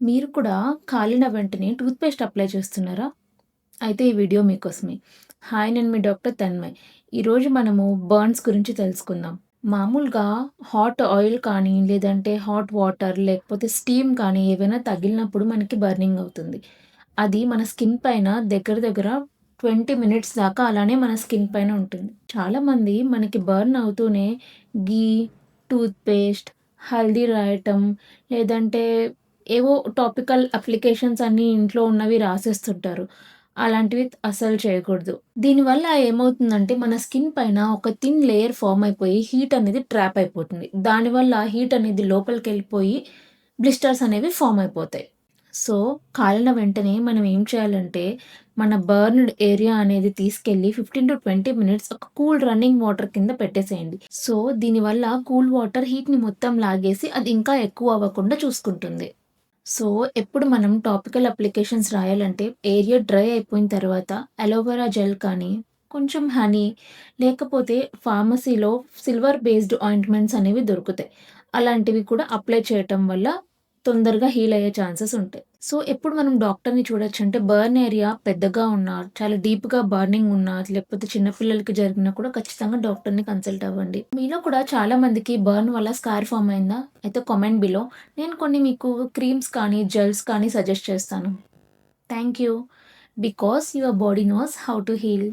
మీరు కూడా కాలిన వెంటనే టూత్‌పేస్ట్ అప్లై చేస్తున్నారా? అయితే ఈ వీడియో మీకోసమే. హాయ్! నేను మీ డాక్టర్ తన్మయ్. ఈరోజు మనము బర్న్స్ గురించి తెలుసుకుందాం. మామూలుగా హాట్ ఆయిల్ కానీ, లేదంటే హాట్ వాటర్ లేకపోతే స్టీమ్ కానీ ఏవైనా తగిలినప్పుడు మనకి బర్నింగ్ అవుతుంది. అది మన స్కిన్ పైన దగ్గర దగ్గర 20 మినిట్స్ దాకా అలానే మన స్కిన్ పైన ఉంటుంది. చాలామంది మనకి బర్న్ అవుతూనే ఘీ, టూత్‌పేస్ట్, హల్దీ రాయటం లేదంటే ఏవో టాపికల్ అప్లికేషన్స్ అన్నీ ఇంట్లో ఉన్నవి రాసేస్తుంటారు. అలాంటివి అస్సలు చేయకూడదు. దీనివల్ల ఏమవుతుందంటే మన స్కిన్ పైన ఒక థిన్ లేయర్ ఫార్మ్ అయిపోయి హీట్ అనేది ట్రాప్ అయిపోతుంది. దానివల్ల హీట్ అనేది లోపలికెళ్ళిపోయి బ్లిస్టర్స్ అనేవి ఫార్మ్ అయిపోతాయి. సో, కాలిన వెంటనే మనం ఏం చేయాలంటే మన బర్న్డ్ ఏరియా అనేది తీసుకెళ్ళి 15-20 మినిట్స్ ఒక కూల్ రన్నింగ్ వాటర్ కింద పెట్టేసేయండి. సో, దీనివల్ల కూల్ వాటర్ హీట్‌ని మొత్తం లాగేసి అది ఇంకా ఎక్కువ అవ్వకుండా చూసుకుంటుంది. సో, ఎప్పుడు మనం టాపికల్ అప్లికేషన్స్ రాయాలంటే ఏరియా డ్రై అయిపోయిన తర్వాత అలోవెరా జెల్ కానీ, కొంచెం హనీ లేకపోతే ఫార్మసీలో సిల్వర్ బేస్డ్ ఆయింట్‌మెంట్స్ అనేవి దొరుకుతాయి. అలాంటివి కూడా అప్లై చేయటం వల్ల తొందరగా హీల్ అయ్యే ఛాన్సెస్ ఉంటాయి. సో, ఎప్పుడు మనం డాక్టర్‌ని చూడొచ్చంటే బర్న్ ఏరియా పెద్దగా ఉన్నా, చాలా డీప్‌గా బర్నింగ్ ఉన్నా, లేకపోతే చిన్న పిల్లలకి జరిగినా కూడా ఖచ్చితంగా డాక్టర్‌ని కన్సల్ట్ అవ్వండి. మీలో కూడా చాలా మందికి బర్న్ వల్ల స్కార్ ఫార్మ్ అయిందా? అయితే కామెంట్ బిలో. నేను కొన్ని మీకు క్రీమ్స్ కానీ, జెల్స్ కానీ సజెస్ట్ చేస్తాను. Thank you. Because your body knows how to heal.